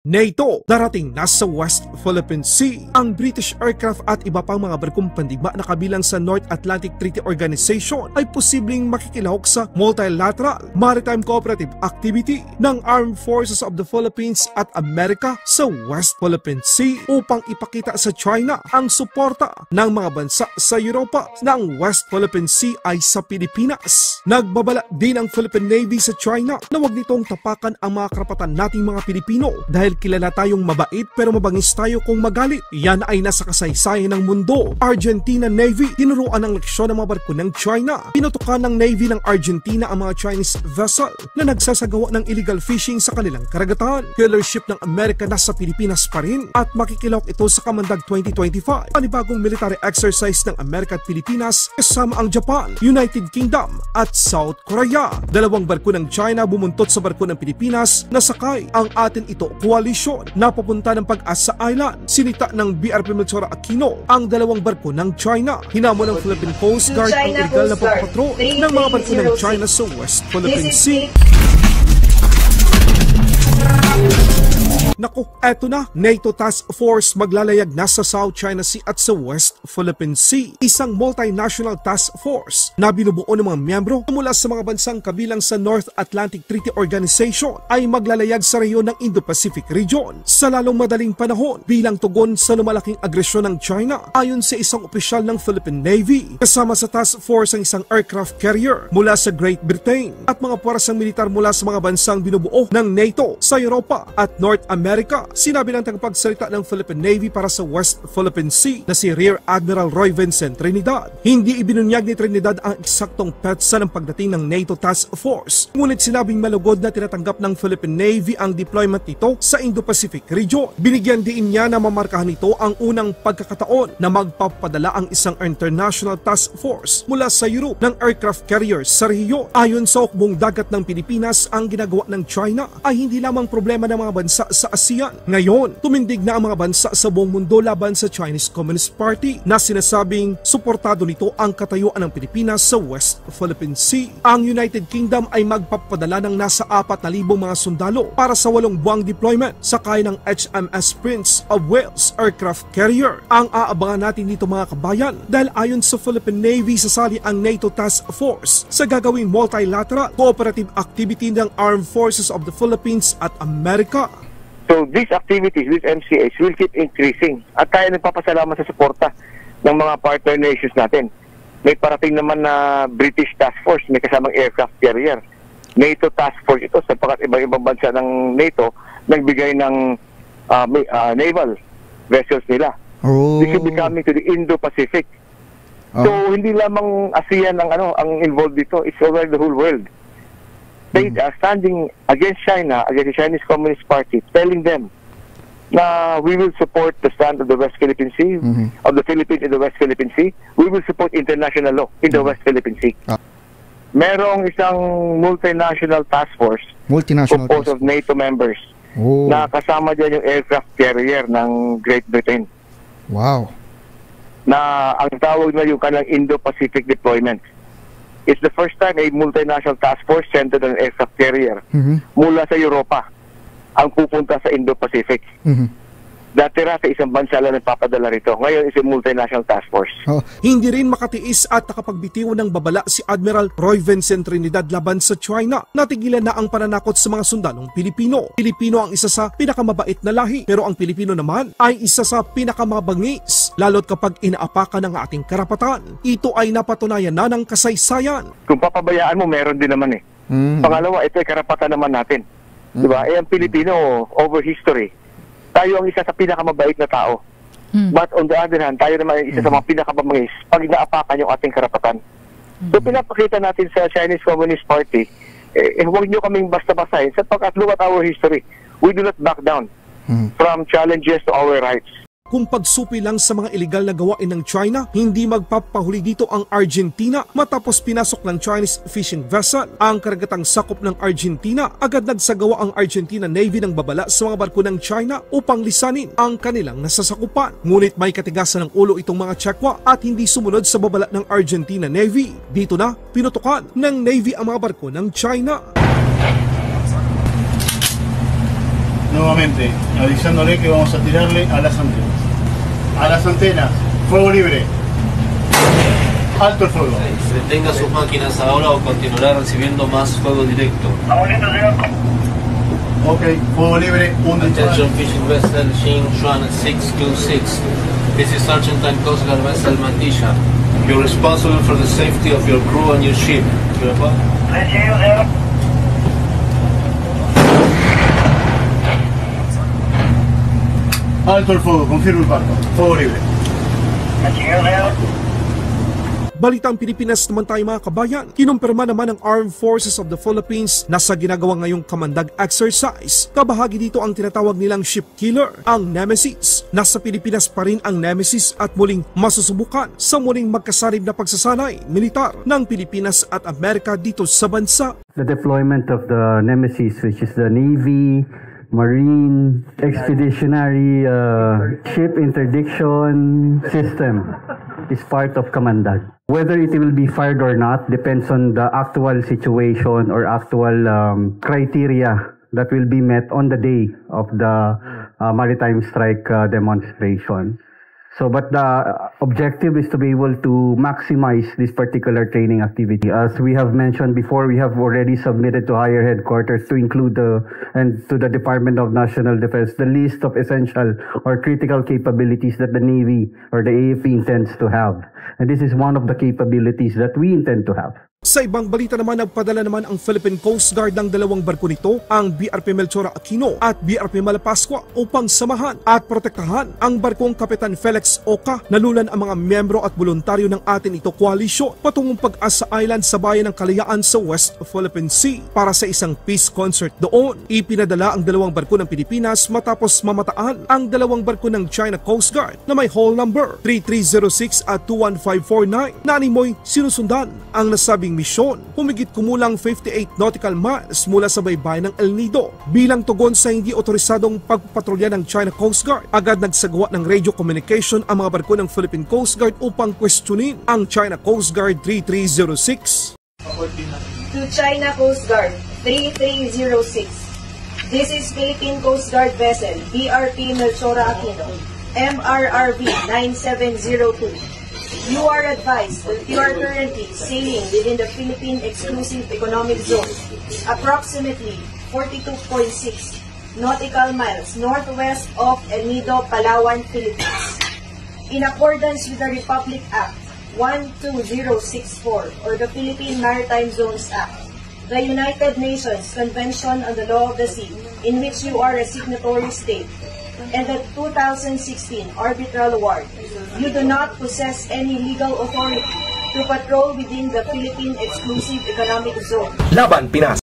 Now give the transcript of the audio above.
NATO, darating na sa West Philippine Sea. Ang British aircraft at iba pang mga barkong pandigma na kabilang sa North Atlantic Treaty Organization ay posibleng makikilahok sa multilateral maritime cooperative activity ng Armed Forces of the Philippines at Amerika sa West Philippine Sea upang ipakita sa China ang suporta ng mga bansa sa Europa na ang West Philippine Sea ay sa Pilipinas. Nagbabala din ang Philippine Navy sa China na huwag nitong tapakan ang mga karapatan nating mga Pilipino dahil kilala tayong mabait pero mabangis tayo kung magalit. Yan ay nasa kasaysayan ng mundo. Argentina Navy, tinuruan ng leksyon ng mga barko ng China. Pinutukan ng Navy ng Argentina ang mga Chinese vessel na nagsasagawa ng illegal fishing sa kanilang karagatan. Killer ship ng Amerika nasa Pilipinas pa rin at makikilahok ito sa Kamandag 2025. Panibagong military exercise ng Amerika at Pilipinas kasama ang Japan, United Kingdom at South Korea. Dalawang barko ng China bumuntot sa barko ng Pilipinas na sakay ang atin ito koalisyon na papunta ng Pag-asa Island. Sinita ng BRP Melchora Aquino ang dalawang barko ng China. Hinamon ng Philippine Coast Guard ang illegal na pagpapatrol ng mga barko ng China sa West Philippine Sea. Naku, eto na, NATO Task Force maglalayag na sa South China Sea at sa West Philippine Sea. Isang multinational task force na binubuo ng mga miyembro mula sa mga bansang kabilang sa North Atlantic Treaty Organization ay maglalayag sa rehiyon ng Indo-Pacific region sa lalong madaling panahon bilang tugon sa lumalaking agresyon ng China ayon sa isang opisyal ng Philippine Navy. Kasama sa task force ang isang aircraft carrier mula sa Great Britain at mga puwersang militar mula sa mga bansang binubuo ng NATO sa Europa at North America. Sinabi ng tagapagsalita ng Philippine Navy para sa West Philippine Sea na si Rear Admiral Roy Vincent Trinidad. Hindi ibinunyag ni Trinidad ang eksaktong petsa ng pagdating ng NATO Task Force. Ngunit sinabing malugod na tinatanggap ng Philippine Navy ang deployment nito sa Indo-Pacific region. Binigyan din niya na mamarkahan nito ang unang pagkakataon na magpapadala ang isang international task force mula sa Europe ng aircraft carriers sa rehiyon. Ayon sa hukbong dagat ng Pilipinas, ang ginagawa ng China ay hindi lamang problema ng mga bansa sa ASEAN. Ngayon, tumindig na ang mga bansa sa buong mundo laban sa Chinese Communist Party na sinasabing suportado nito ang katayuan ng Pilipinas sa West Philippine Sea. Ang United Kingdom ay magpapadala ng nasa 4,000 mga sundalo para sa 8 buwang deployment sakay ng HMS Prince of Wales aircraft carrier. Ang aabangan natin dito mga kabayan dahil ayon sa Philippine Navy sasali ang NATO Task Force sa gagawing multilateral cooperative activity ng Armed Forces of the Philippines at Amerika. So these activities, these MCAs will keep increasing at tayo nagpapasalamat sa suporta ng mga partner nations natin. May parating naman na British Task Force, may kasamang aircraft carrier. NATO Task Force ito sapagkat ibang bansa ng NATO nagbigay ng naval vessels nila. This will be coming to the Indo-Pacific. So hindi lamang ASEAN ang involved dito, it's over the whole world. They are standing against China, against the Chinese Communist Party, telling them na we will support the stand of the West Philippine Sea, of the Philippines in the West Philippine Sea. We will support international law in the West Philippine Sea. Merong isang multinational task force composed of NATO members na kasama dyan yung aircraft carrier ng Great Britain. Wow. Na ang tawag na yung kanilang Indo-Pacific deployment. It's the first time a multinational task force centered on an aircraft carrier mula sa Europa ang pupunta sa Indo-Pacific. Dati sa isang bansa lang nagpapadala rito. Ngayon is a multinational task force. Hindi rin makatiis at nakapagbitiw ng babala si Admiral Roy Vincent Trinidad laban sa China. Natigilan na ang pananakot sa mga sundalong Pilipino. Pilipino ang isa sa pinakamabait na lahi, pero ang Pilipino naman ay isa sa pinakamabangis, lalo't kapag inaapakan ng ating karapatan. Ito ay napatunayan na ng kasaysayan. Kung papabayaan mo, meron din naman eh. Pangalawa, ito ay karapatan naman natin. Diba? Eh, ang Pilipino, over history, tayo ang isa sa pinakamabait na tao. But on the other hand, tayo naman ang isa sa mga pinakamabangis pag inaapakan yung ating karapatan. So pinapakita natin sa Chinese Communist Party, huwag nyo kaming basta-basahin sapagkat look at our history. We do not back down from challenges to our rights. Kung pagsupi lang sa mga iligal na gawain ng China, hindi magpapahuli dito ang Argentina matapos pinasok ng Chinese fishing vessel ang karagatang sakop ng Argentina. Agad nagsagawa ang Argentina Navy ng babala sa mga barko ng China upang lisanin ang kanilang nasasakupan. Ngunit may katigasan ng ulo itong mga Chekwa at hindi sumunod sa babala ng Argentina Navy. Dito na pinutukan ng Navy ang mga barko ng China. nuevamente, avisándole que vamos a tirarle a las antenas. A las antenas, fuego libre. Alto el fuego. Detenga sus máquinas ahora o continuará recibiendo más fuego directo. Ok, fuego libre, un Attention disparo. fishing vessel Xing Xuan 626. This is Argentine Coast Guard vessel Matisha. You're responsible for the safety of your crew and your ship. You above? Alto el fuego, confirmo el barco. Fuego libre. Balitang Pilipinas naman tayo mga kabayan, kinumpirma naman ng Armed Forces of the Philippines na sa ginagawa ngayong kamandag exercise, kabahagi dito ang tinatawag nilang ship killer, ang Nemesis. Nasa Pilipinas pa rin ang Nemesis at muling masusubukan sa muling magkasarib na pagsasanay militar ng Pilipinas at Amerika dito sa bansa. The deployment of the Nemesis, which is the Navy, Marine, Expeditionary Ship Interdiction System, is part of Kamandag. Whether it will be fired or not depends on the actual situation or actual criteria that will be met on the day of the maritime strike demonstration. But the objective is to be able to maximize this particular training activity. As we have mentioned before, we have already submitted to higher headquarters to include and to the Department of National Defense the list of essential or critical capabilities that the Navy or the AFP intends to have. And this is one of the capabilities that we intend to have. Sa ibang balita naman, nagpadala naman ang Philippine Coast Guard ng dalawang barko nito, ang BRP Melchora Aquino at BRP Malapascua, upang samahan at protektahan ang barkong Kapitan Felix Oca. Nalulan ang mga miyembro at voluntaryo ng atin ito koalisyon patungong Pag-asa Island sa bayan ng Kalayaan sa West Philippine Sea para sa isang peace concert doon. Ipinadala ang dalawang barko ng Pilipinas matapos mamataan ang dalawang barko ng China Coast Guard na may hull number 3306 at 21549 na animoy sinusundan ang nasabing misyon. Humigit kumulang 58 nautical miles mula sa baybayin ng El Nido. Bilang tugon sa hindi otorisadong pagpatrolya ng China Coast Guard, agad nagsagawa ng radio communication ang mga barko ng Philippine Coast Guard upang questionin ang China Coast Guard 3306. To China Coast Guard 3306. This is Philippine Coast Guard vessel BRP Melchora Aquino, MRRV 9702. You are advised that you are currently sailing within the Philippine Exclusive Economic Zone, approximately 42.6 nautical miles northwest of El Nido, Palawan, Philippines. In accordance with the Republic Act 12064 or the Philippine Maritime Zones Act, the United Nations Convention on the Law of the Sea, in which you are a signatory state, and the 2016 arbitral award, you do not possess any legal authority to patrol within the Philippine Exclusive Economic Zone. Laban Pinas.